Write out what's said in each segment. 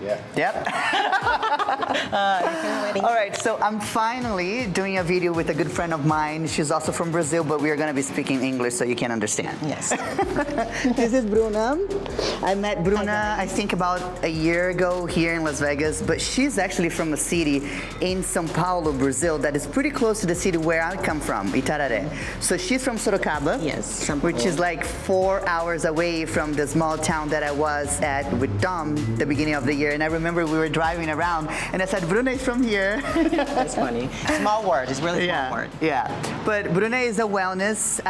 Yeah. Yep. All right, so I'm finally doing a video with a good friend of mine. She's also from Brazil, but we are going to be speaking English so you can understand. Yes. This is Bruna. I met Bruna, I think, about a year ago here in Las Vegas, but she's actually from a city in São Paulo, Brazil, that is pretty close to the city where I come from, Itararé. So she's from Sorocaba, Yes, which is like 4 hours away from the small town that I was at with Dom the beginning of the year. And I remember we were driving around, and I said, Bruna is from here. That's funny. Small word. It's really small word. Yeah. But Bruna is a wellness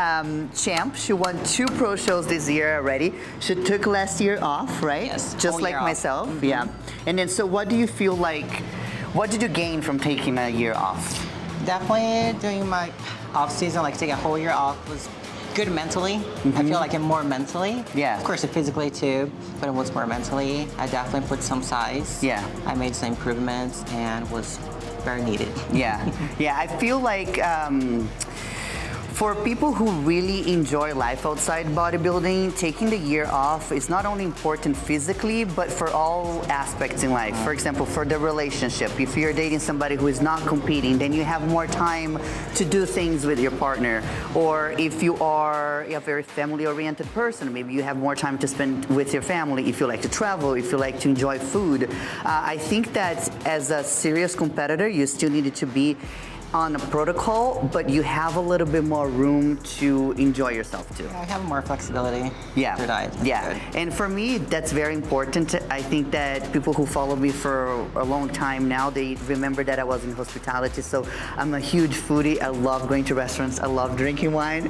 champ. She won 2 pro shows this year already. She took last year off, right? Yes. Just like myself. Mm-hmm. Yeah. And then, so what do you feel like? What did you gain from taking a year off? Definitely doing my off season, like taking a whole year off, was good mentally. I feel like I'm more mentally. Yeah. Of course, physically too, but it was more mentally. I definitely put some size. Yeah. I made some improvements and was very needed. Yeah. Yeah. I feel like for people who really enjoy life outside bodybuilding, taking the year off is not only important physically, but for all aspects in life. For example, for the relationship. If you're dating somebody who is not competing, then you have more time to do things with your partner. Or if you are a very family-oriented person, maybe you have more time to spend with your family. If you like to travel, if you like to enjoy food. I think that as a serious competitor, you still needed to be on a protocol, but you have a little bit more room to enjoy yourself too. I have more flexibility. Yeah. Your diet. That's yeah. good. And for me, that's very important. I think that people who follow me for a long time now, they remember that I was in hospitality, so I'm a huge foodie. I love going to restaurants. I love drinking wine.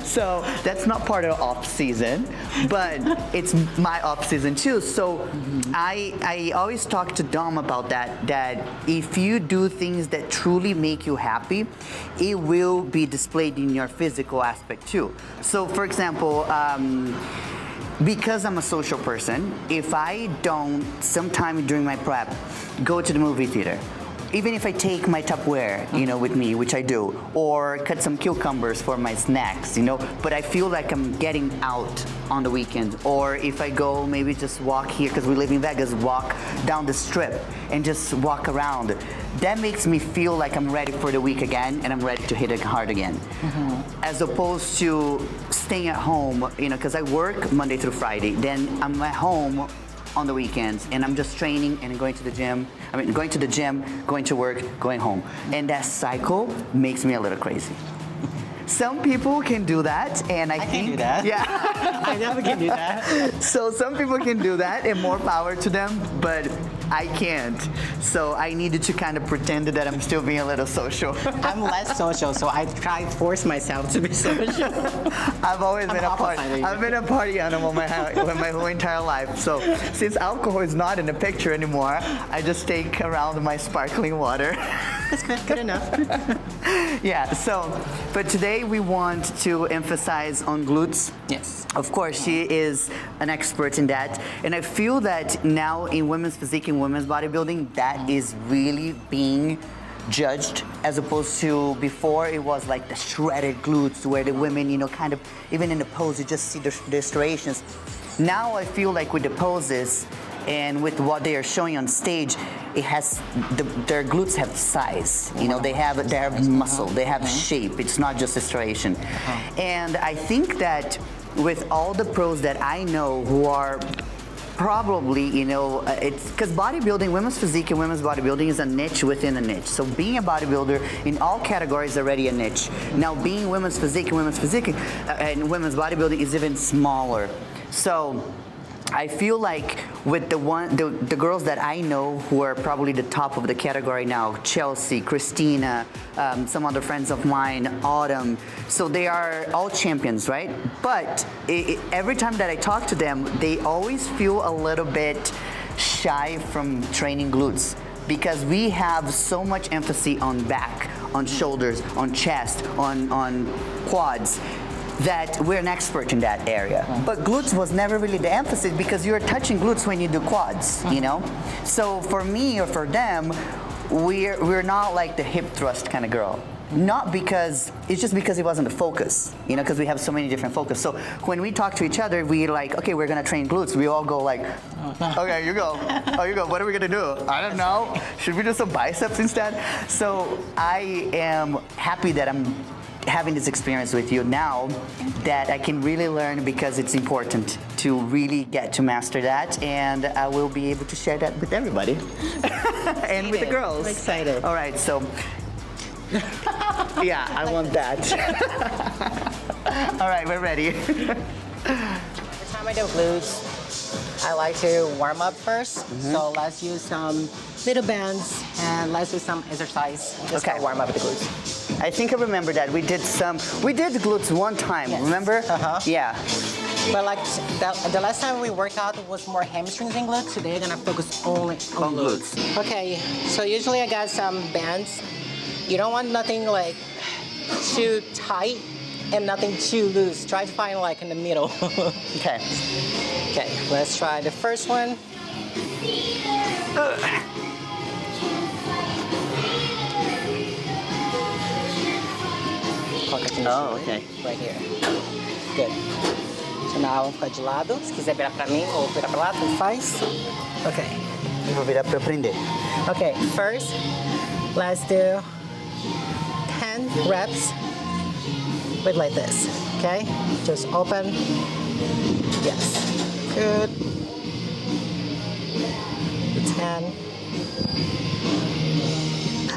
So that's not part of off season, but it's my off season too. So I always talk to Dom about that if you do things that truly make you happy, it will be displayed in your physical aspect too. So for example, because I'm a social person, if I don't sometime during my prep go to the movie theater, even if I take my Tupperware, with me, which I do, or cut some cucumbers for my snacks, but I feel like I'm getting out on the weekend. Or if I go maybe just walk here, because we live in Vegas, walk down the strip and just walk around. That makes me feel like I'm ready for the week again and I'm ready to hit it hard again. As opposed to staying at home, because I work Monday through Friday, then I'm at home on the weekends and I'm just training and going to the gym. Going to the gym, going to work, going home. And that cycle makes me a little crazy. Some people can do that, and I think can do that. Yeah. I definitely can do that. So some people can do that, and more power to them, but I can't. So I needed to kind of pretend that I'm still being a little social. I'm less social, so I try to force myself to be social. I've always been a party. I've been a party animal my whole entire life. So since alcohol is not in the picture anymore, I just take around my sparkling water. That's good. Good enough. Yeah. So, but today we want to emphasize on glutes. Yes. Of course, she is an expert in that, and I feel that now in women's physique and women's bodybuilding, that is really being judged, as opposed to before it was like the shredded glutes where the women, kind of, even in the pose, you just see the striations. Now I feel like with the poses and with what they are showing on stage, it has their glutes have size. They have muscle, they have shape. It's not just a striation. And I think that with all the pros that I know who are probably, it's because bodybuilding, women's physique and women's bodybuilding is a niche within a niche. So being a bodybuilder in all categories is already a niche. Now being women's physique and women's women's bodybuilding is even smaller. So I feel like with the girls that I know who are probably the top of the category now, Chelsea, Christina, some other friends of mine, Autumn, so they are all champions, right? But every time that I talk to them, they always feel a little bit shy from training glutes, because we have so much emphasis on back, on shoulders, on chest, on quads, that we're an expert in that area. But glutes was never really the emphasis, because you're touching glutes when you do quads, So for me or for them, we're not like the hip thrust kind of girl. Not because, it's just because it wasn't the focus, you know, because we have so many different focus. So when we talk to each other, we like, okay, we're gonna train glutes. We all go like, okay, you go. Oh, you go. What are we gonna do? I don't know. Should we do some biceps instead? So I am happy that I'm having this experience with you now, that I can really learn, because it's important to really get to master that, and I will be able to share that with everybody and with the girls. I'm excited. All right, so yeah, I want that. All right, we're ready. Every time I do glutes, I like to warm up first. So let's use some little bands and let's do some exercise. Just Okay. to warm up the glutes. I think I remember that we did glutes one time. Yes. Remember? Yeah. But like the last time we worked out was more hamstrings and glutes. Today I'm gonna focus only on glutes. Okay, so usually I got some bands. You don't want nothing like too tight and nothing too loose. Try to find like in the middle. Okay. Okay, let's try the first one. Oh, okay. Right here. Good. So now fica de lado. Se quiser virar pra mim ou virar pra lá, tu faz. Okay. Eu vou virar para aprender. Okay, first, let's do 10 reps with like this, okay? Just open. Yes. Good. 10.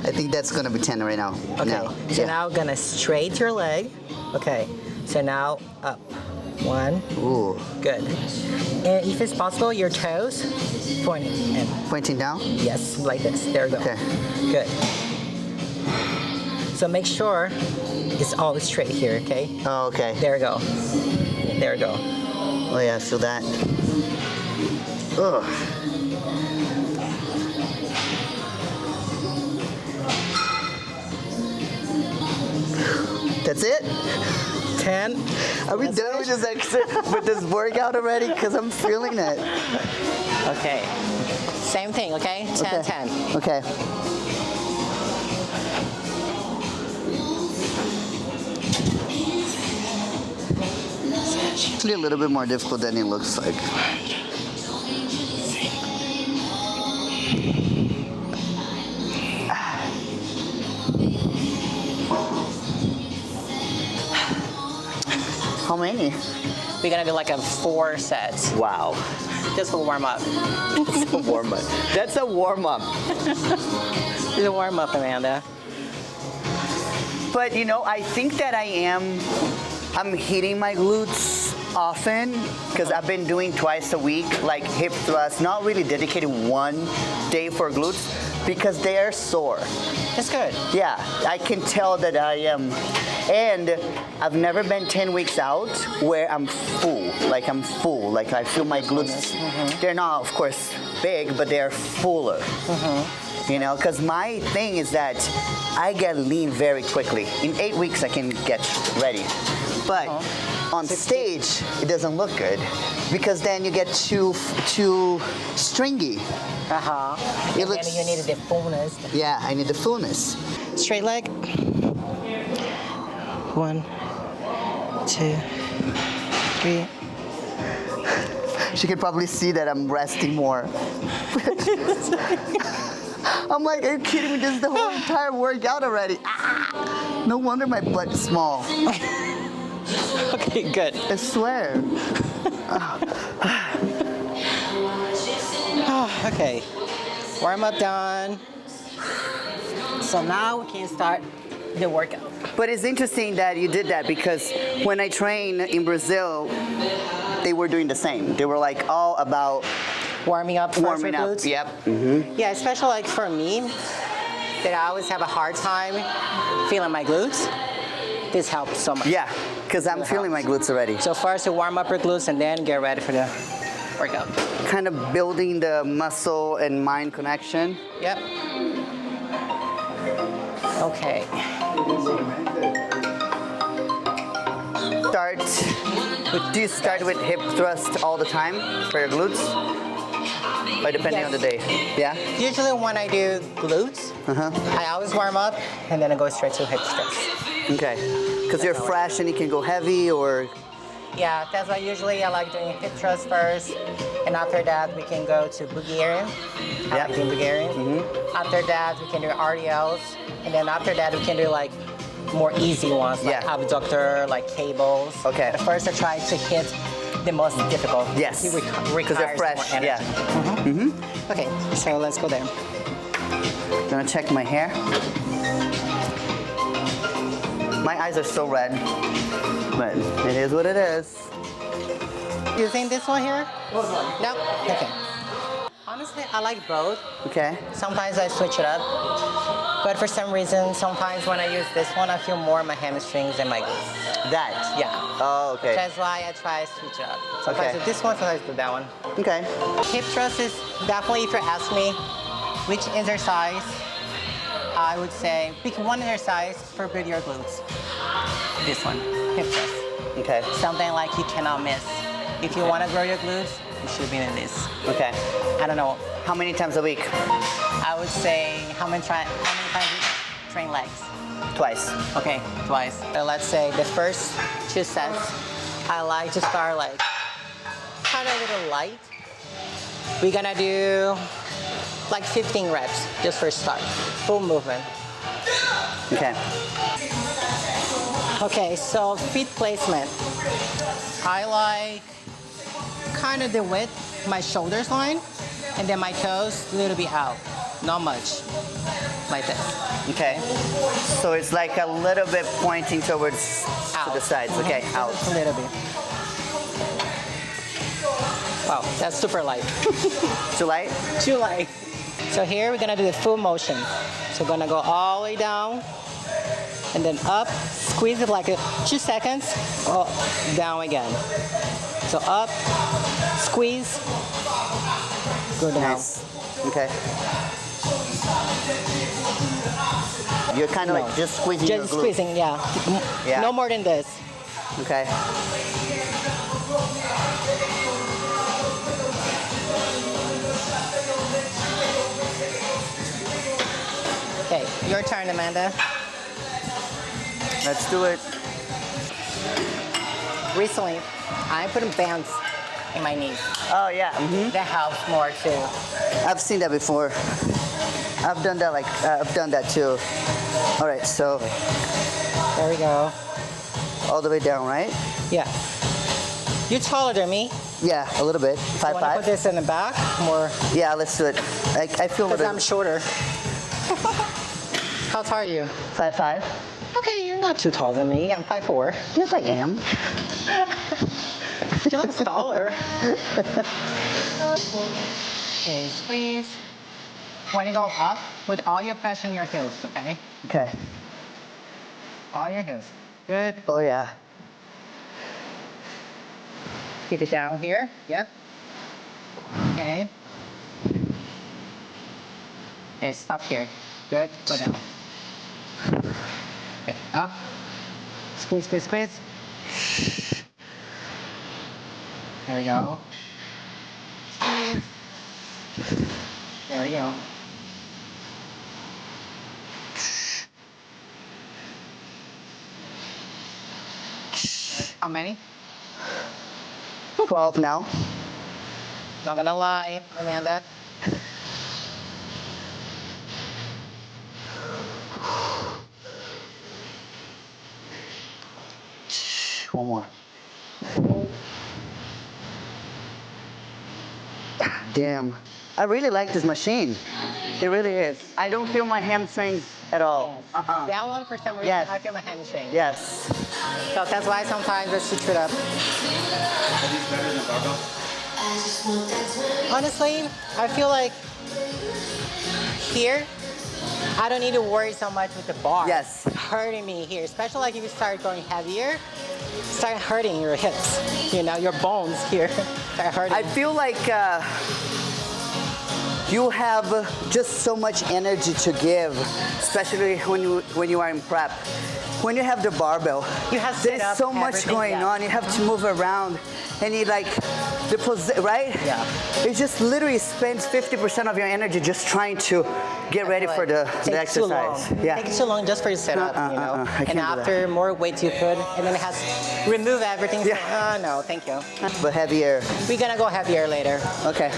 I think that's gonna be 10 right now. Okay. Now. So Yeah. now gonna straight your leg. Okay. So now up. 1. Ooh. Good. And if it's possible, your toes pointing in. Pointing down? Yes, like this. There we go. Okay. Good. So make sure it's always straight here, okay? Oh, okay. There we go. There we go. Oh yeah, I feel that. Ugh. That's it? 10. Are we done with this workout already? Because I'm feeling it. Okay. Same thing, okay? 10, Okay. 10. Okay. It's actually a little bit more difficult than it looks like. How many? We're gonna do like a 4 sets. Wow. Just for warm up. That's a warm up. That's a warm up. It's a warm up, Amanda. But you know, I think that I'm hitting my glutes often, because I've been doing twice a week, like hip thrust, not really dedicating one day for glutes, because they are sore. That's good. Yeah, I can tell that I am. And I've never been 10 weeks out where I'm full. Like I feel my glutes, they're not, of course, big, but they're fuller. You know, because my thing is that I get lean very quickly. In 8 weeks, I can get ready. But on stage, it doesn't look good, because then you get too stringy. And It looks- then you need the fullness. Yeah, I need the fullness. Straight leg. 1, 2, 3. She could probably see that I'm resting more. I'm like, are you kidding me? This is the whole entire workout already. Ah! No wonder my butt is small. Okay, good. I swear. Okay. Warm up done. So now we can start the workout. But it's interesting that you did that, because when I trained in Brazil, they were doing the same. They were like all about Warming up. First warming with up. glutes. Yep. Yeah, especially like for me, that I always have a hard time feeling my glutes. This helps so much. Yeah, because I'm feeling my glutes already. So first you warm up your glutes and then get ready for the workout. Kind of building the muscle and mind connection. Yep. Okay. Do you start with hip thrust all the time for your glutes? Or depending on the day? Yeah? Usually when I do glutes, I always warm up and then I go straight to hip thrust. Okay. Because you're fresh and you can go heavy or... Yeah, that's why usually I like doing hip thrust first, and after that we can go to Bulgarian. I like doing Bulgarian. After that we can do RDLs, and then after that we can do like more easy ones like abductor, like cables. Okay. But first I try to hit the most difficult. Yes. Because they're fresh. Yeah. Okay, so let's go there. Gonna check my hair. My eyes are so red, but it is what it is. Using this one here? No? Okay. Honestly, I like both. Okay. Sometimes I switch it up. But for some reason, sometimes when I use this one, I feel more my hamstrings than my glutes. That? Yeah. Oh, okay. That's why I try to switch it up. Sometimes do this one, sometimes do that one. Okay. Hip thrust is definitely, if you ask me which exercise, I would say pick one exercise for build your glutes. This one, hip thrust. Okay. Something like you cannot miss. If you want to grow your glutes, you should be in this. Okay. I don't know. How many times a week? I would say how many times you train legs? Twice. Okay, twice. So let's say the first 2 sets, I like to start like kind of a little light. We're gonna do like 15 reps just for start. Full movement. Okay. Okay, so feet placement. I like kind of the width, my shoulders line, and then my toes a little bit out. Not much. Like this. Okay. So it's like a little bit pointing towards to the sides. Okay, out. A little bit. Wow, that's super light. Too light? Too light. So here we're gonna do the full motion. So we're gonna go all the way down, and then up, squeeze it like 2 seconds, oh, down again. So up, squeeze, go down. Nice. Okay. You're kind of like just squeezing your glutes. Just squeezing, yeah. No more than this. Okay. Okay, your turn, Amanda. Let's do it. Recently, I put bands in my knees. Oh yeah. That helps more too. I've seen that before. I've done that I've done that too. All right, so There we go. all the way down, right? Yeah. You're taller than me. Yeah, a little bit. You want to put 5'5". this in the back more? Yeah, let's do it. I feel Because it. I'm shorter. How tall are you? 5'5". Okay, you're not too tall than me. I'm 5'4". Yes, I am. You look taller. Okay, squeeze. When you go up, put all your pressure in your heels, okay? Okay. All your heels. Good. Oh yeah. Keep it down here. Yep. Okay. Okay, stop here. Good. Go down. Okay, up. Squeeze, squeeze, squeeze. There we go. Squeeze. There we go. How many? 12 now. Not gonna lie, Amanda. One more. Damn. I really like this machine. It really is. I don't feel my hamstrings at all. That one, for some reason, Yes. I feel my hamstring. Yes. So that's why sometimes I switch it up. Are these better than barbell? Honestly, I feel like here, I don't need to worry so much with the bar. Yes. Hurting me here, especially like if you start going heavier, start hurting your hips. You know, your bones here start hurting. I feel like you have just so much energy to give, especially when you are in prep. When you have the barbell, You have to set there's up so much everything, going yeah. on. You have to move around, and you like right? Yeah. It just literally spends 50% of your energy just trying to get ready for the exercise. Yeah. It takes too long just for your setup, you know. And after more weight you put, and then it has remove everything. So, no, thank you. But heavier. We're gonna go heavier later. Okay.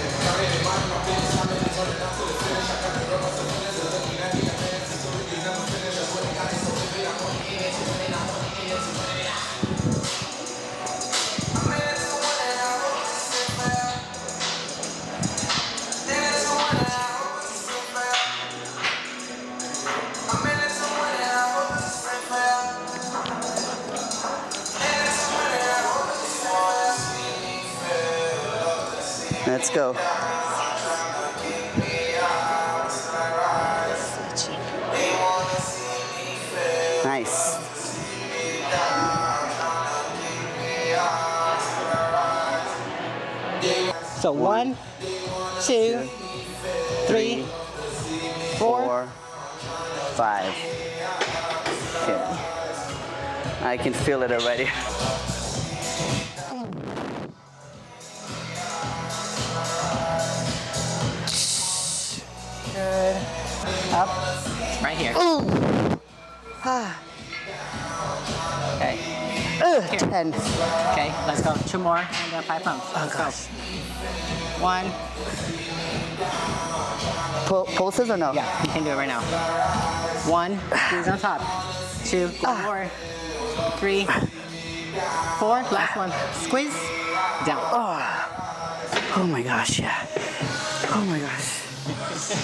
Let's go. Nice. So 1, 2, 3, 4, 5. Okay. I can feel it already. Good. Up. Right here. Okay. 10. Okay, let's go. 2 more and 5 pumps. Let's go. 1. Pulses or no? Yeah, you can do it right now. 1, squeeze on top. 2, one more. 3, 4, last one. Squeeze, down. Oh my gosh, yeah. Oh my gosh.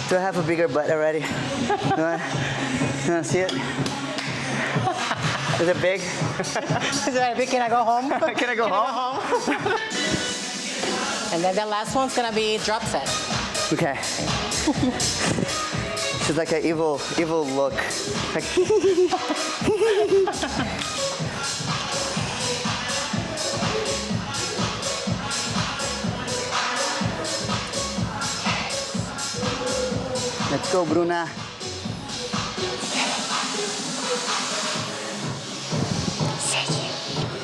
Do I have a bigger butt already? You wanna see it? Is it big? Is that big? Can I go home? Can I go home? And then the last one's gonna be drop set. Okay. She's like an evil look. Like let's go, Bruna.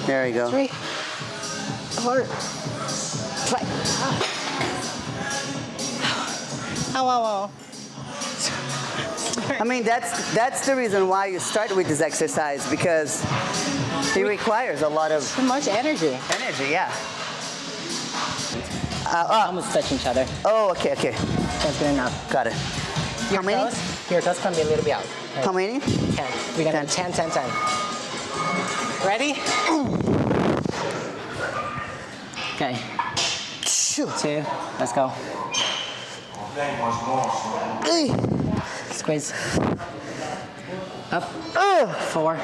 There we go. 3, 4, 5. Oh. I mean, that's the reason why you start with this exercise, because it requires a lot of Too much energy. yeah. Almost touch each other. Oh, okay. That's good enough. Got it. How many? Your toes can be a little bit out. Right. How many? 10. We're gonna 10. Ready? Okay. 2. Let's go. Squeeze. Up. 4.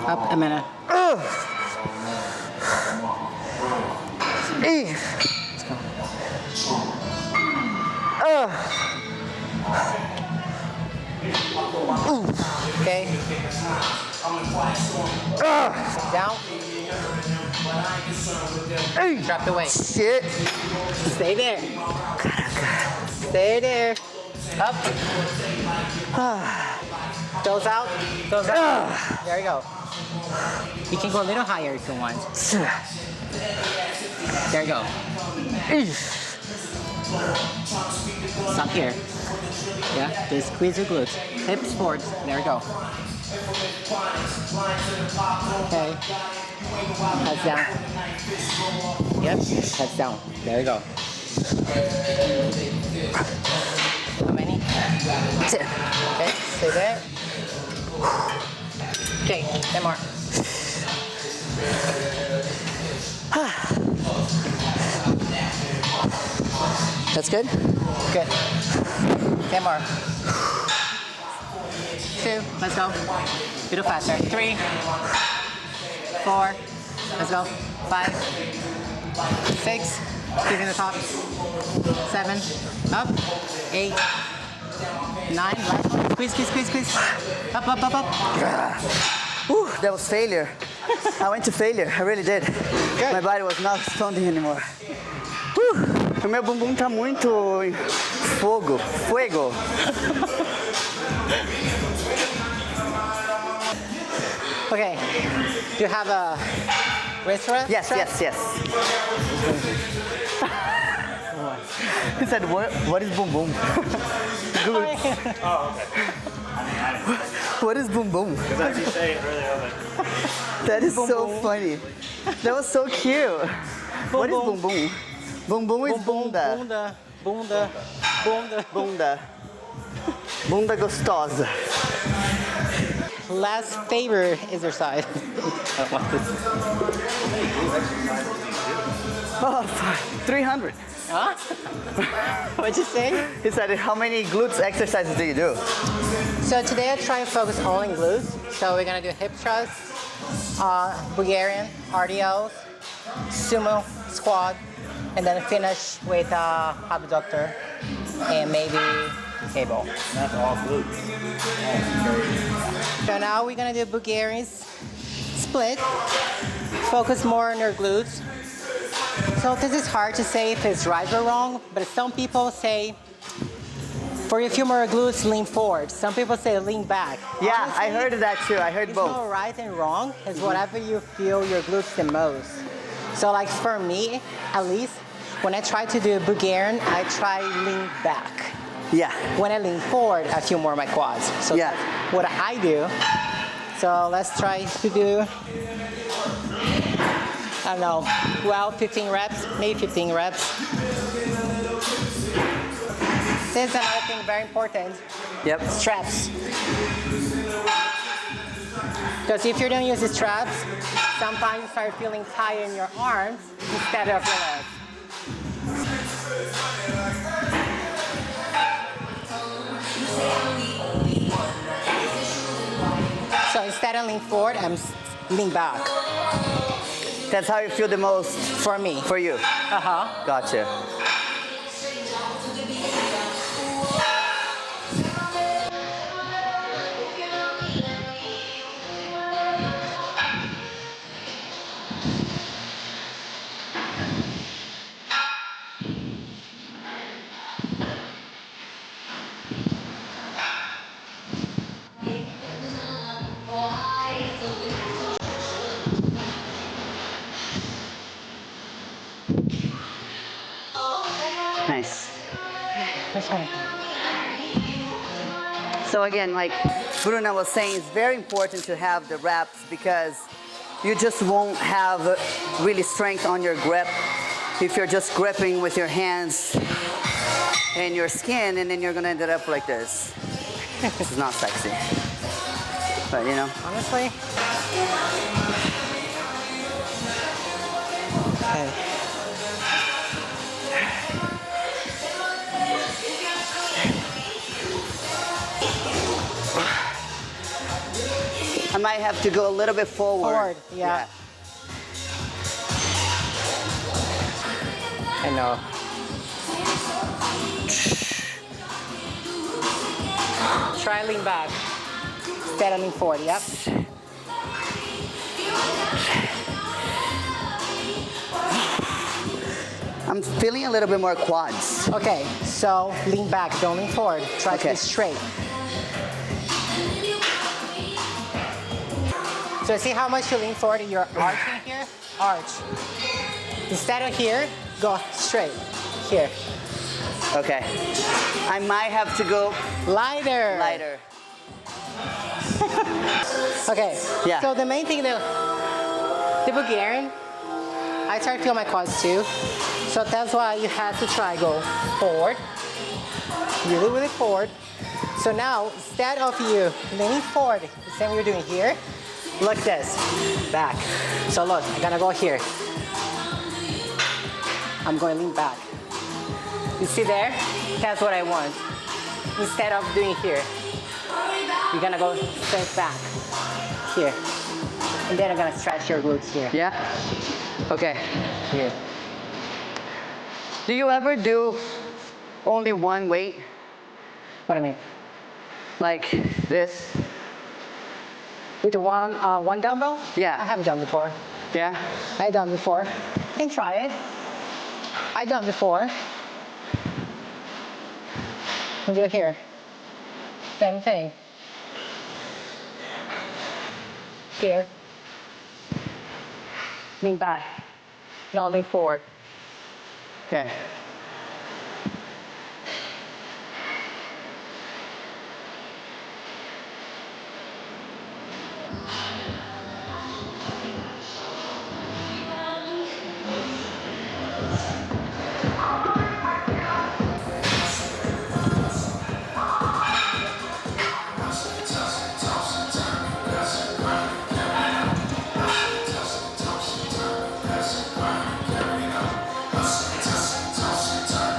Up a minute. Let's go. Okay. Down. Drop the weight. Shit. Stay there. Stay there. Up. Toes out. Toes out. There you go. You can go a little higher if you want. There you go. Stop here. Yeah, just squeeze your glutes. Hips forward. There you go. Okay. Heads down. Yep, heads down. There you go. How many? 10. Okay, stay there. Okay, 10 more. That's good? Good. 10 more. 2, let's go. A little faster. 3, 4, let's go. 5, 6, keep in the top. 7, up. 8, 9, last one. Squeeze. Up. Ooh, that was failure. I went to failure. I really did. Good. My body was not responding anymore. O meu bumbum tá muito em fuego. Okay, you have a Wrist rest? Yes, yes. He said, what is boom boom? Glutes. Oh, okay. What is boom boom? Because as you say it earlier, I was like, That is Boom so boom. funny. That was so cute. What is boom boom. boom? Boom boom is bunda. Bunda. Bunda. Bunda gostosa. Last favorite exercise. Oh, 300. Huh? What'd you say? He said, how many glutes exercises do you do? So today I try to focus only on glutes. So we're gonna do hip thrusts, Bulgarian, RDLs, sumo, squat, and then finish with abductor and maybe cable. that's all glutes. So now we're gonna do Bulgarians split. Focus more on your glutes. So this is hard to say if it's right or wrong, but some people say for your femoral glutes, lean forward. Some people say lean back. Yeah, Honestly, I heard that too. I heard it's both. not right and wrong. It's whatever you feel your glutes the most. So like for me, at least, when I try to do Bulgarian, I try lean back. Yeah. When I lean forward, I feel more my quads. So Yeah. that's what I do. So let's try to do, I don't know, 12, 15 reps, maybe 15 reps. This is another thing very important, Yep. straps. Because if you don't use the straps, sometimes you start feeling tight in your arms instead of your legs. So instead of lean forward, I'm lean back. That's how you feel the most For me. for you. Uh-huh. Gotcha. Nice. Okay. So again, like Bruna was saying, it's very important to have the reps because you just won't have really strength on your grip if you're just gripping with your hands and your skin, and then you're gonna end up like this. This is not sexy, but you know. Honestly. Okay. I might have to go a little bit forward. Forward, yeah. I know. Try lean back. Instead of lean forward, yep. I'm feeling a little bit more quads. Okay, so lean back, don't lean forward. Try to Okay. be straight. So see how much you lean forward? You're arching here, arch. Instead of here, go straight, here. Okay. I might have to go Lighter. lighter. Okay, Yeah. so the main thing, the Bulgarian, I try to feel my quads too. So that's why you have to try go forward, really, really forward. So now, instead of you leaning forward, the same you're doing here, look this, back. So look, I'm gonna go here. I'm going to lean back. You see there? That's what I want. Instead of doing here, you're gonna go straight back, here. And then I'm gonna stretch your glutes here. Yeah? Okay. Here. Do you ever do only one weight? What do I mean? Like this? With the one dumbbell? Yeah. I haven't done before. Yeah? I done before. You can try it. I done before. And do it here. Same thing. Here. Lean back. No, lean forward. Okay.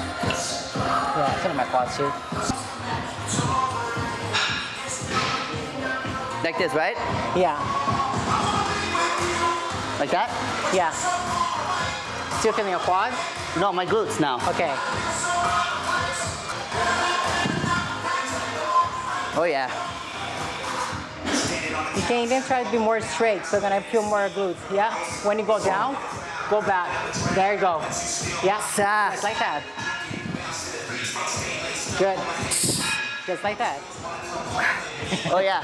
Yeah, I feel my quads too. Like this, right? Yeah, Like that? yeah. Still feeling your quad? No, my glutes now. Okay. Oh yeah. You can even try to be more straight, so then I feel more glutes. Yeah. When you go down, go back. There you go. Yeah. Ah. Just like that. Good. Just like that. Oh yeah.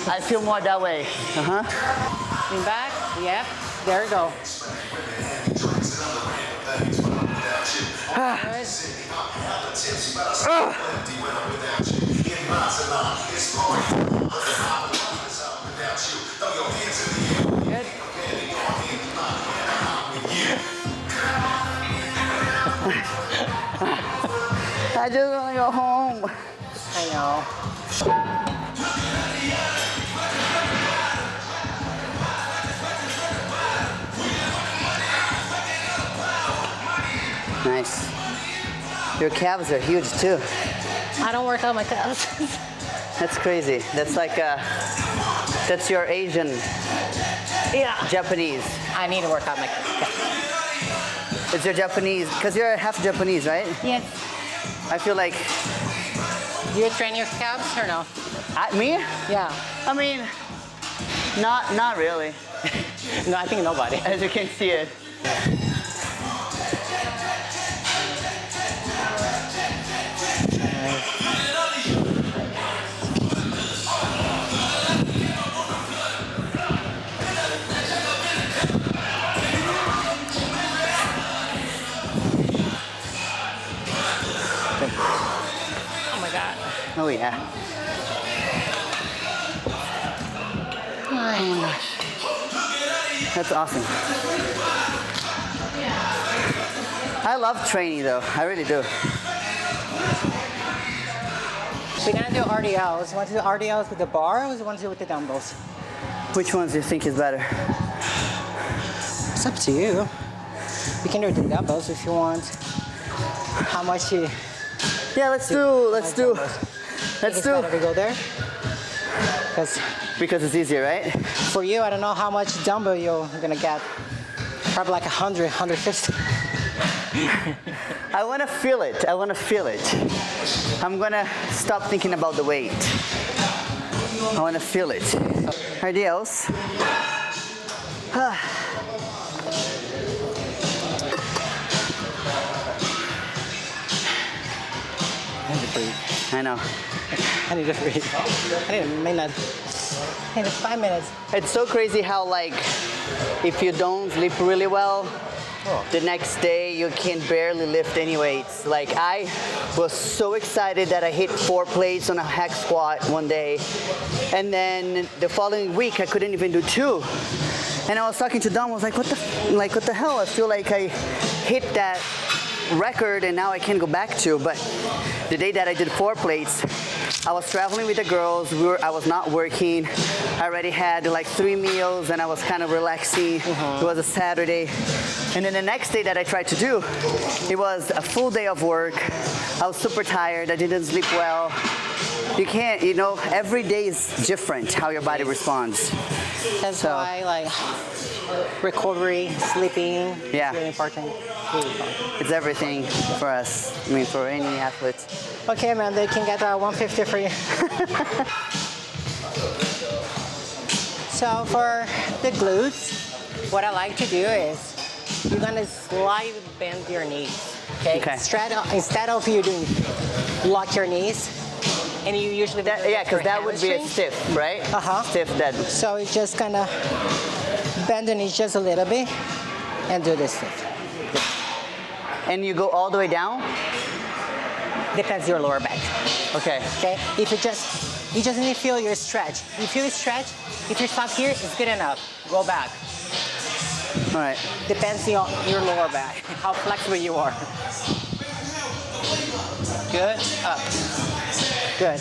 I feel more that way. Uh-huh. Lean back. Yep. There you go. Good. Good. I just want to go home. I know. Nice. Your calves are huge too. I don't work out my calves. That's crazy. That's like that's your Asian, Yeah. Japanese. I need to work out my calves. It's your Japanese, because you're half Japanese, right? Yes. I feel like, You train your calves or no? me? Yeah. I mean, not really. No, I think nobody. As you can see it. Oh my God. Oh yeah. Oh my gosh. That's awesome. I love training though. I really do. We're gonna do RDLs. You want to do RDLs with the bar or you want to do with the dumbbells? Which ones do you think is better? It's up to you. We can do the dumbbells if you want. How much you... Yeah, let's do. It's better to go there. Because it's easier, right? For you, I don't know how much dumbbell you're gonna get. Probably like 100, 150. I want to feel it. I want to feel it. I'm gonna stop thinking about the weight. I want to feel it. RDLs. I need to breathe. I know. I need to breathe. I need a minute. I need 5 minutes. It's so crazy how like if you don't sleep really well, the next day you can barely lift any weights. Like I was so excited that I hit 4 plates on a hack squat one day, and then the following week I couldn't even do 2. And I was talking to Dom, I was like, what the hell? I feel like I hit that record and now I can't go back to. But the day that I did 4 plates, I was traveling with the girls. I was not working. I already had like 3 meals and I was kind of relaxing. It was a Saturday. And then the next day that I tried to do, it was a full day of work. I was super tired. I didn't sleep well. You can't, every day is different how your body responds. That's why, like, recovery, sleeping, Yeah. is really important. Really important. It's everything for us. I mean, for any athlete. Okay, man, they can get 150 for you. So for the glutes, what I like to do is you're gonna slightly bend your knees. Okay. Instead of you doing lock your knees, and you usually Because that would be a stiff, right? Uh-huh. Stiff dead. So you're just gonna bend the knees just a little bit. and do this thing. And you go all the way down? Depends your lower back. Okay. Okay. If you just need to feel your stretch. You feel your stretch. If you stop here, it's good enough. Go back. All right. Depends on your lower back, how flexible you are. Good. Up. Good.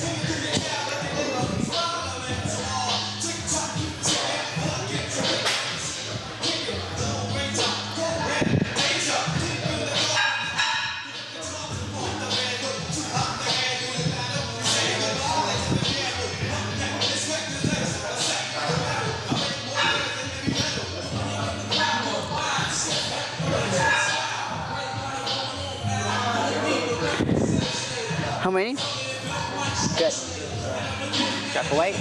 How many? Good. Drop the weight.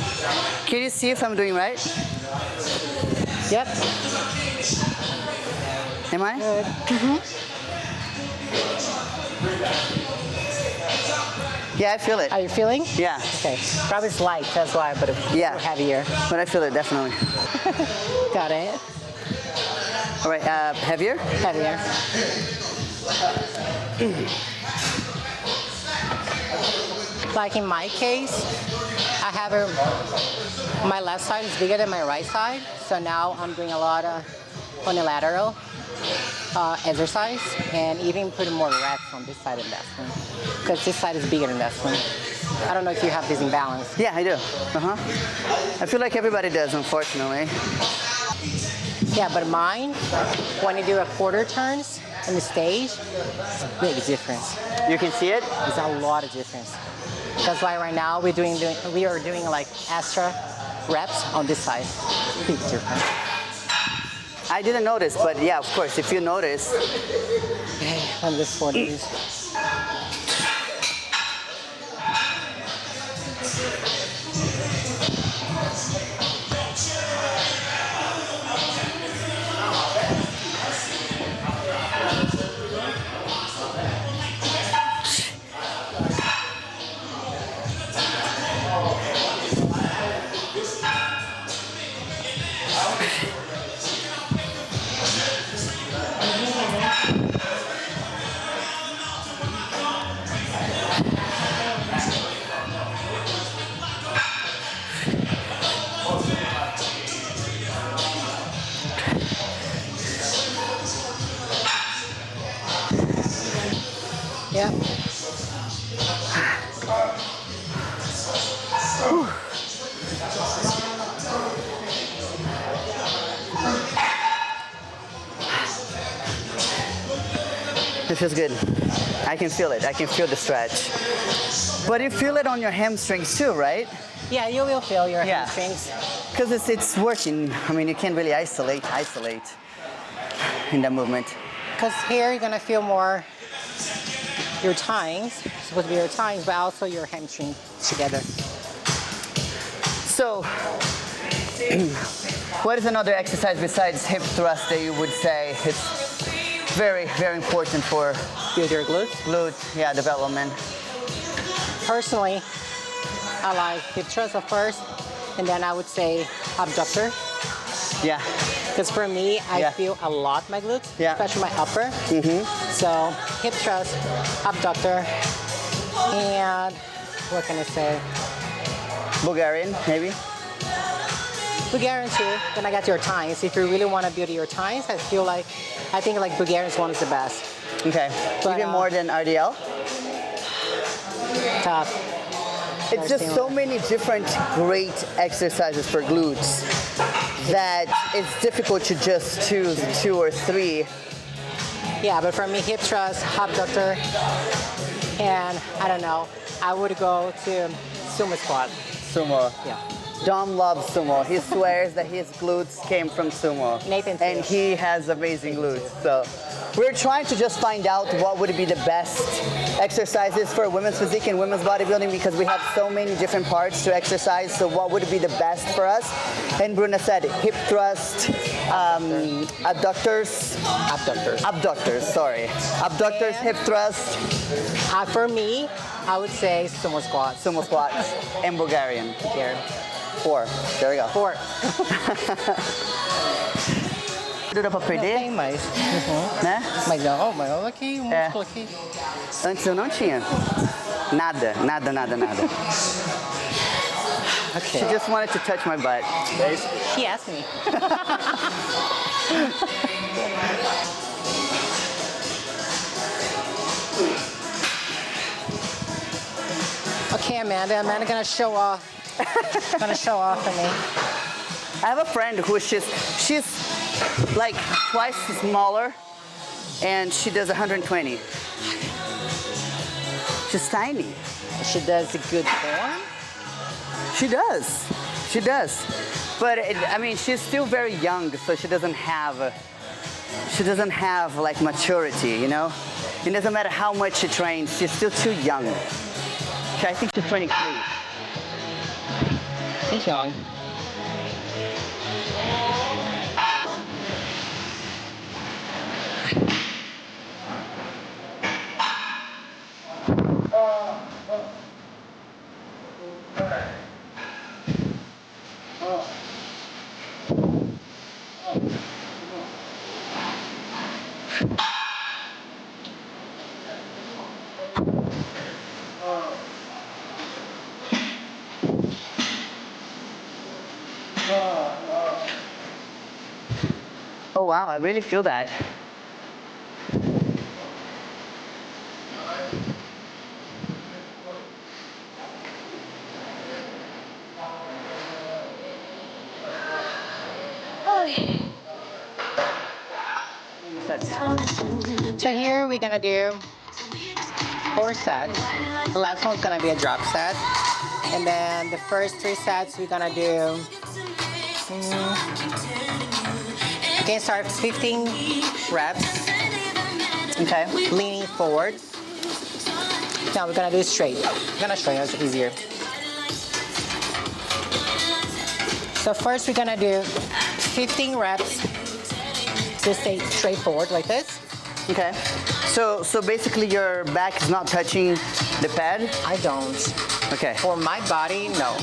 Can you see if I'm doing right? Yep. Am I? Good. Yeah, I feel it. Are you feeling? Yeah. Okay. Probably it's light, that's why, but it's Yeah. heavier. But I feel it definitely. Got it. All right, heavier? Heavier. Like in my case, I have my left side is bigger than my right side, so now I'm doing a lot of unilateral exercise and even putting more reps on this side of that one, because this side is bigger than that one. I don't know if you have this imbalance. Yeah, I do. I feel like everybody does, unfortunately. Yeah, but mine, when you do a quarter turns on the stage, it's a big difference. You can see it? It's a lot of difference. That's why right now we are doing like extra reps on this side. Big difference. I didn't notice, but yeah, of course, if you notice. On this one is. Yeah. It feels good. I can feel it. I can feel the stretch. But you feel it on your hamstrings too, right? Yeah, you will feel your Yeah. hamstrings. Because it's working. I mean, you can't really isolate in that movement. Because here you're gonna feel more your thighs, supposed to be your thighs, but also your hamstrings together. So, what is another exercise besides hip thrust that you would say is very, very important for Build your glutes. glute, yeah, development? Personally, I like hip thrust at first, and then I would say abductor. Yeah. Because for me, I Yeah. feel a lot my glutes, Yeah. especially my upper. So hip thrust, abductor, and what can I say? Bulgarian, maybe? Bulgarian too. Then I got your thighs. If you really want to build your thighs, I think like Bulgarian's one is the best. Okay. But, Even more than RDL? Tough. It's just so many different great exercises for glutes that it's difficult to just choose 2 or 3. Yeah, but for me, hip thrust, abductor, and I don't know, I would go to sumo squat. Sumo. Yeah. Dom loves sumo. He swears that his glutes came from sumo. Nathan too. And he has amazing glutes. So we're trying to just find out what would be the best exercises for women's physique and women's bodybuilding, because we have so many different parts to exercise. So what would be the best for us? And Bruna said hip thrust, abductors, And- hip thrust, For me, I would say sumo squats. sumo squats, and Bulgarian. Here. 4. There we go. 4. Dura pra Tem perder, mais. né? Mas ó, mas aqui, o É. músculo aqui. Antes eu não tinha. Nada, nada, nada, nada. She Okay. just wanted to touch my butt. She asked me. Okay, Amanda. Amanda gonna show off. Gonna show off for me. I have a friend who is she's like twice smaller and she does 120. She's tiny. She does a good form. She does. She does. But I mean, she's still very young, so she doesn't have like maturity, you know? It doesn't matter how much she trains, she's still too young. I think she's 23. She's young. Oh wow, I really feel that. So here we're gonna do 4 sets. The last one's gonna be a drop set. And then the first 3 sets we're gonna do. You can start 15 reps, Okay. leaning forward. Now we're gonna do it straight. I'm gonna show you, it's easier. So first we're gonna do 15 reps. Just stay straight forward like this. Okay. So basically your back is not touching the pad? I don't. Okay. For my body, no.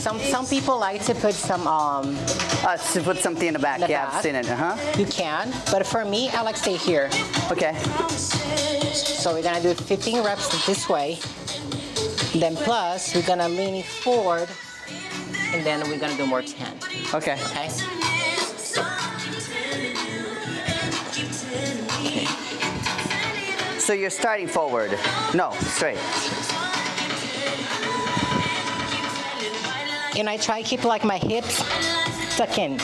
Some people like to put some To put something in the back. In the Yeah, I've back. seen it. Uh-huh. you can, but for me, I like to stay here. Okay. So we're gonna do 15 reps this way. Then plus we're gonna lean forward, and then we're gonna do more 10. Okay. Okay. So you're starting forward. No, straight. And I try to keep like my hips tucked in,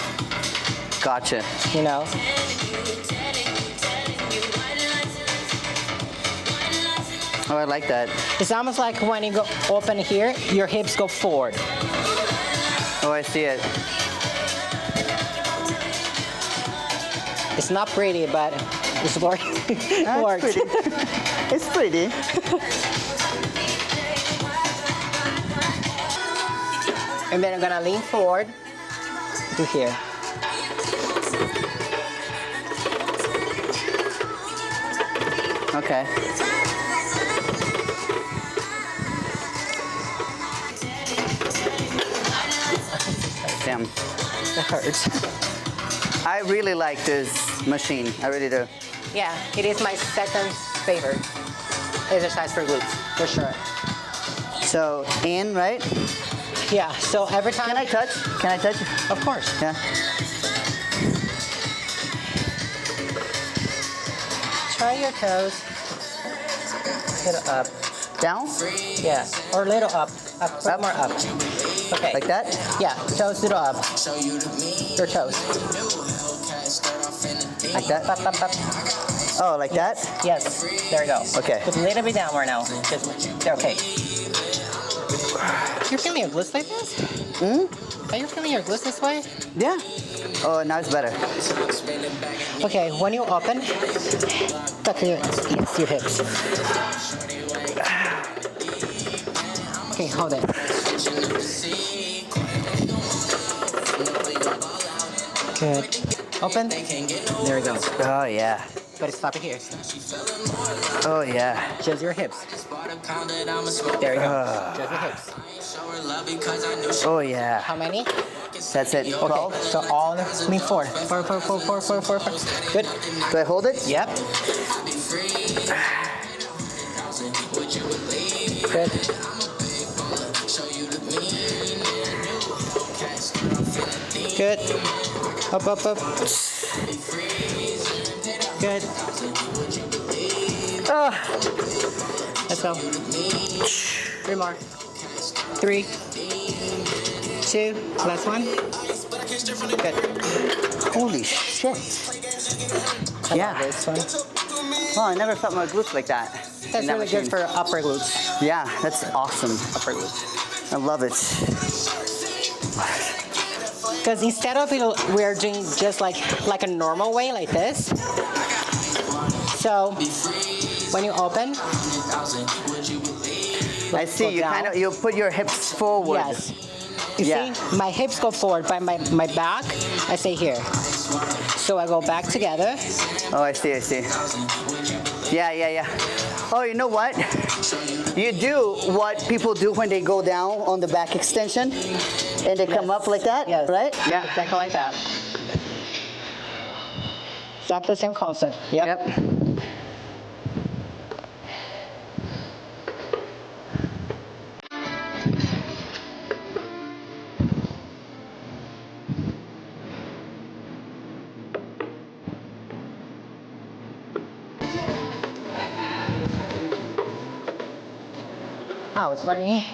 Gotcha. you know. Oh, I like that. It's almost like when you go open here, your hips go forward. Oh, I see it. It's not pretty, but it's working. It That's works. pretty. It's pretty. And then I'm gonna lean forward to here. Okay. Damn. It hurts. I really like this machine. I really do. Yeah, it is my second favorite exercise for glutes, for sure. So in, right? Yeah, so every time. Can I touch? Can I touch? Of course. Yeah. Try your toes. Little up. Down? Yeah, or little up. Up, Up? more up. Okay. Like that? Yeah, toes little up. Your toes. Like that? Up, up, up. Oh, like that? Yes, there you go. Okay. Put a little bit downward now. Just, okay. You're feeling your glutes like this? Are you feeling your glutes this way? Yeah. Oh, now it's better. Okay, when you open, tuck your hips. Okay, hold it. Good. Open. There we go. Oh, yeah. but stop it here. Oh yeah. Just your hips. There you go. Just your hips. Oh yeah. How many? That's it. 12. Okay, so all lean forward. Forward. Good. Do I hold it? Yep. Good. Good. Up. Good. Let's go. 3 more. 3, 2, last one. Good. Holy shit. I Yeah. love this one. Well, I never felt my glutes like that. That's in that really machine. good for upper glutes. Yeah, that's awesome. Upper glutes. I love it. Because instead of it, we're doing just like a normal way, like this. So when you open, I see you down. kind of you put your hips forward. yes. You Yeah. see, my hips go forward, but my back, I stay here. So I go back together. Oh, I see. Yeah. Oh, you know what? You do what people do when they go down on the back extension and they come up like that, Yes. right? Yeah, exactly like that. Exactly the same concept. Yep. Oh, it's funny.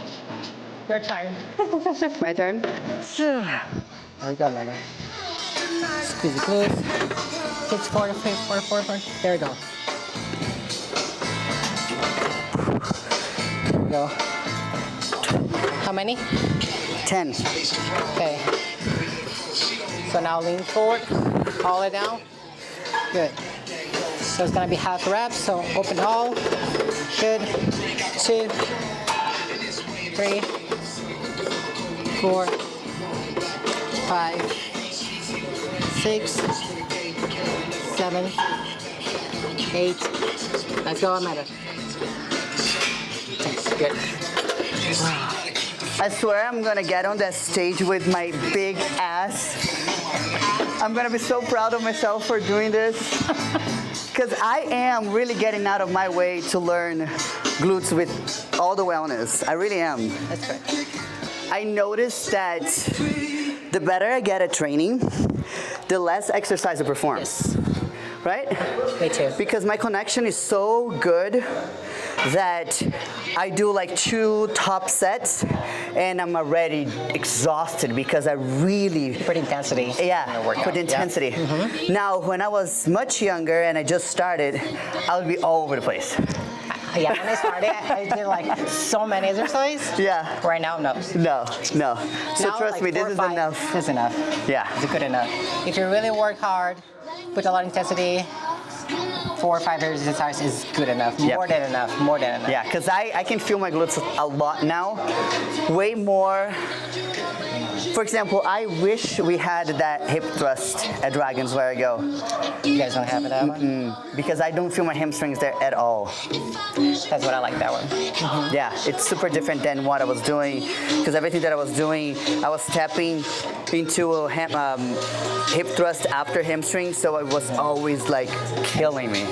Your turn. My turn. There we go, Megan. Squeeze it close. Hips forward. There we go. There we go. How many? 10. Okay. So now lean forward, all the way down. Good. So it's gonna be half reps, so open all. Good. 2, 3, 4, 5, 6, 7, 8. Let's go, Amanda. Good. I swear I'm gonna get on that stage with my big ass. I'm gonna be so proud of myself for doing this. Because I am really getting out of my way to learn glutes with all the wellness. I really am. That's good. I noticed that the better I get at training, the less exercise I perform. Yes. Right? Me too. Because my connection is so good that I do like 2 top sets and I'm already exhausted because I really Put intensity. in your yeah, workout. put intensity. Now, when I was much younger and I just started, I would be all over the place. Yeah, when I started, I did like so many exercises. Yeah. Right now, no. No. So Now, trust like me, this 4 or is 5 enough. is enough. Yeah. It's good enough. If you really work hard, put a lot of intensity, 4 or 5 exercises is good enough. Yeah. More than enough. Yeah, because I can feel my glutes a lot now. Way more. For example, I wish we had that hip thrust at Dragons where I go. You guys don't have that one? Because I don't feel my hamstrings there at all. That's what I like, that one. Yeah, it's super different than what I was doing. Because everything that I was doing, I was stepping into a hip thrust after hamstring, so it was always like killing me.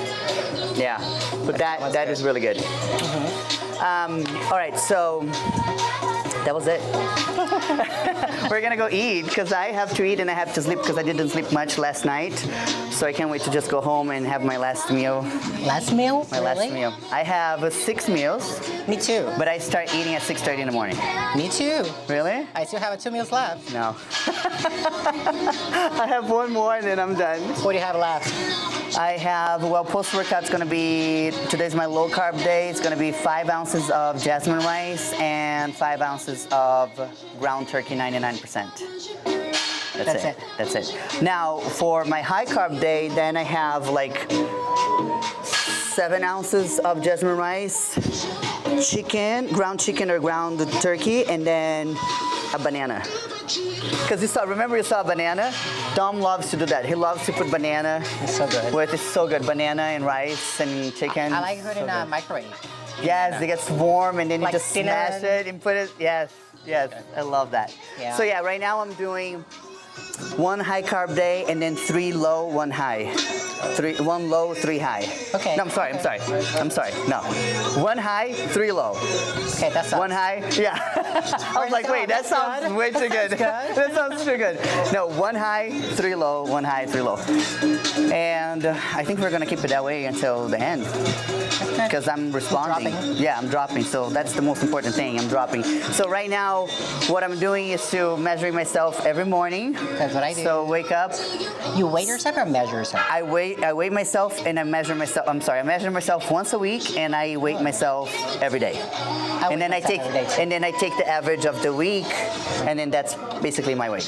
Yeah, but that is really good. All right, so that was it. We're gonna go eat because I have to eat and I have to sleep because I didn't sleep much last night. So I can't wait to just go home and have my last meal. Last meal? My last meal. I have 6 meals, Me too. but I start eating at 6:30 in the morning. Me too. Really? I still have 2 meals left. No. I have 1 more and then I'm done. What do you have left? I have, well, post-workout's gonna be, today's my low carb day. It's gonna be 5 ounces of jasmine rice and 5 ounces of ground turkey 99%. That's it. That's it. Now, for my high carb day, then I have like 7 ounces of jasmine rice, chicken, ground chicken or ground turkey, and then a banana. Because remember you saw banana? Dom loves to do that. He loves to put banana. It's so good. It's so good. Banana and rice and chicken. I like it in a good. microwave. Yes, it gets warm and then Like you just cinnamon. smash it and put it. Yes, I love that. Yeah. So yeah, right now I'm doing 1 high carb day and then 3 low, 1 high. 1 low, 3 high. Okay. No, I'm sorry. No. 1 high, 3 low. Okay, that's 1 high, yeah. I was like, wait, that sounds way too good. That sounds too good. No, 1 high, 3 low, 1 high, 3 low. And I think we're gonna keep it that way until the end. Because I'm responding. Yeah, I'm dropping. So that's the most important thing. I'm dropping. So right now, what I'm doing is to measuring myself every morning. That's what I do. So wake up. You weigh yourself or measure yourself? I weigh myself and I measure myself. I'm sorry, I measure myself once a week and I weigh myself every day. And then I take the average of the week, and then that's basically my weight.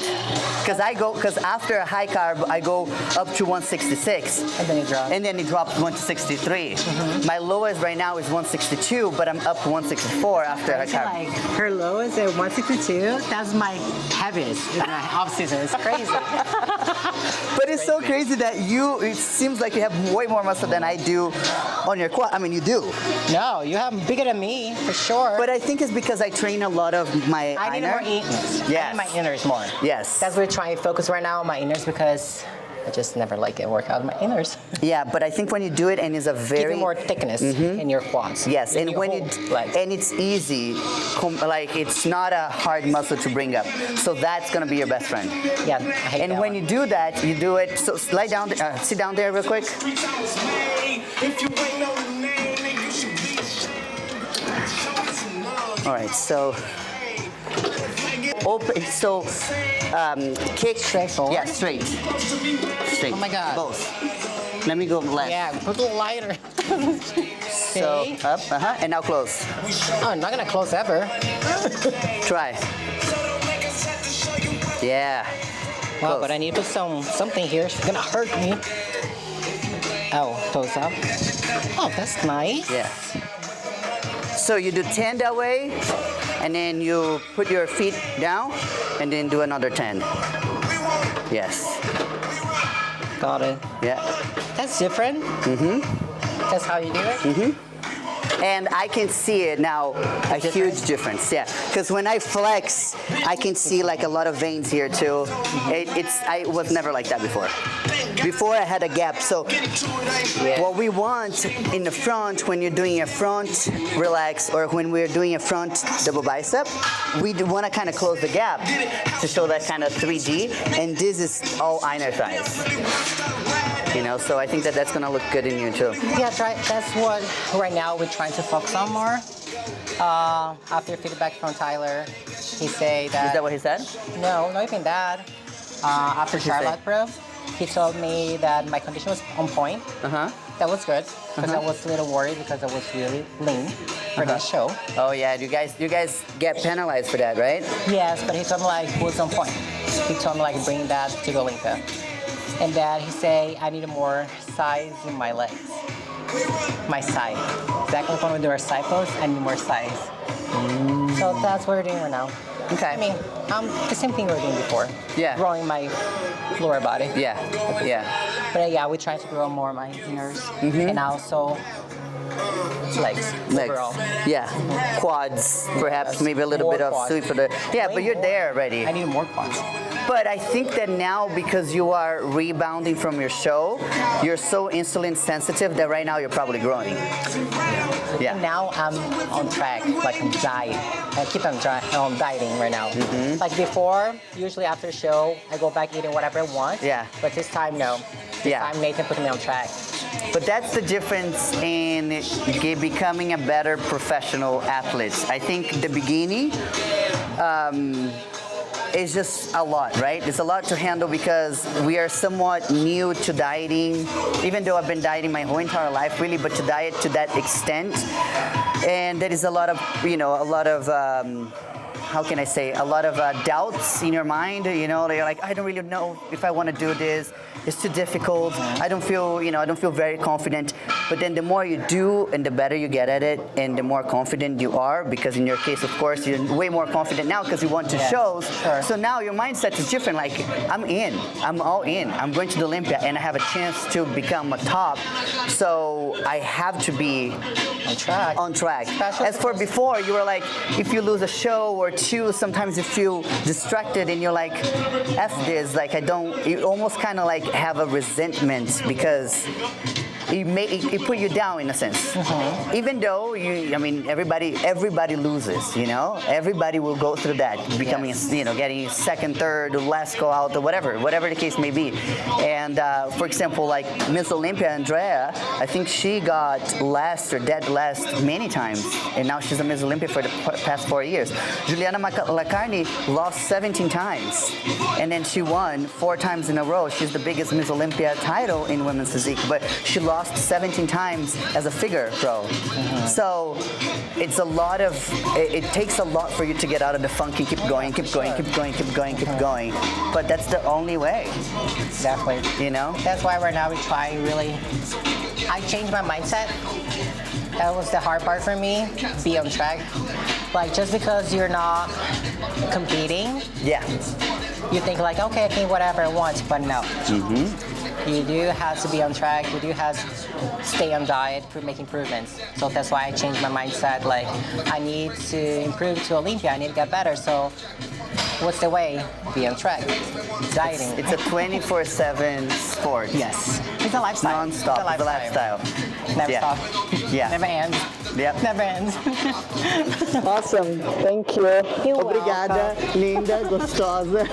Because after a high carb, I go up to 166. And then it drops. And then it drops 163. My lowest right now is 162, but I'm up 164 after a carb. Like her lowest at 162. That's my heaviest in the off season. It's crazy. But it's so crazy that it seems like you have way more muscle than I do on your quad. I mean, you do. No, you have bigger than me for sure. But I think it's because I train a lot of my I need inner. more inners. Yes. I need my inners more. Yes. That's what we're trying to focus right now on my inners because I just never like it work out my inners. Yeah, but I think when you do it and it's a very Give you more thickness in your quads. Yes, in and your when whole leg. and it's easy, like it's not a hard muscle to bring up. So that's gonna be your best friend. Yeah, I hate And that when one. you do that, you do it. So slide down, sit down there real quick. All right, so open. So kick. Straight forward? Yeah, straight. Straight. Oh my God. Both. Let me go left. Yeah, put a little lighter. So See? up, and now close. Oh, I'm not gonna close ever. Try. Yeah. Wow, Close. but I need to put something here. It's gonna hurt me. Oh, close up. Oh, that's nice. Yeah. So you do 10 that way, and then you put your feet down, and then do another 10. Yes. Got it. Yeah. That's different. That's how you do it. And I can see it now, a huge difference. Yeah. Because when I flex, I can see like a lot of veins here too. I was never like that before. Before I had a gap. So what we want in the front, when you're doing a front relax, or when we're doing a front double bicep, we want to kind of close the gap to show that kind of 3D. And this is all inner thighs. You know, so I think that's gonna look good in you too. Yeah, that's right. That's what right now we're trying to focus on more. After feedback from Tyler, he said that. Is that what he said? No, not even that. After Charlotte Pro, he told me that my condition was on point. That was good because I was a little worried because I was really lean for that show. Oh yeah, you guys get penalized for that, right? Yes, but he told me like it was on point. He told me like bring that to the Olympia. And that he say I needed more size in my legs. My side. Exactly when we do our side pose, I need more size. So that's what we're doing right now. Okay. I mean, the same thing we were doing before. Yeah. Growing my lower body. Yeah. Yeah. But yeah, we're trying to grow more my inners and also legs. Overall. Yeah. Quads, perhaps maybe a little More bit of quads. sweep for the. Yeah, Way but you're more. there already. I need more quads. But I think that now, because you are rebounding from your show, you're so insulin sensitive that right now you're probably growing. Yeah. And now I'm on track, like on diet. I keep on dieting right now. Like before, usually after show, I go back eating whatever I want. Yeah. But this time, no. This time, Nathan put me on track. But that's the difference in becoming a better professional athlete. I think the beginning, it's just a lot, right? It's a lot to handle because we are somewhat new to dieting, even though I've been dieting my whole entire life, really, but to diet to that extent. And there is a lot of, how can I say, a lot of doubts in your mind. You know, you're like, I don't really know if I want to do this. It's too difficult. I don't feel, I don't feel very confident. But then the more you do and the better you get at it and the more confident you are, because in your case, of course, you're way more confident now because you went to shows. Sure. So now your mindset is different. Like, I'm in. I'm all in. I'm going to the Olympia and I have a chance to become a top. So I have to be on track. As for before, you were like, if you lose a show or two, sometimes you feel distracted and you're like, F this, like you almost kind of like have a resentment because it put you down in a sense. Even though everybody loses, everybody will go through that, becoming, getting second, third, last go out or whatever the case may be. And for example, like Miss Olympia Andrea, I think she got last or dead last many times, and now she's a Miss Olympia for the past 4 years. Juliana Lacarni lost 17 times, and then she won 4 times in a row. She's the biggest Miss Olympia title in women's physique, but she lost 17 times as a figure pro. So it's a lot of, it takes a lot for you to get out of the funk and keep going. But that's the only way. Definitely. That's why right now I changed my mindset. That was the hard part for me, be on track. Like, just because you're not competing, you think like, okay, I can whatever I want, but no. You do have to be on track. You do have to stay on diet for making improvements. So that's why I changed my mindset. Like, I need to improve to Olympia. I need to get better. So what's the way? Be on track. Dieting. It's a 24/7 sport. Yes. It's a lifestyle. Non-stop. It's a lifestyle. Never stop. Yeah. Never ends. Yep. Never ends. Awesome. Thank you. You're Obrigada, welcome. linda, gostosa.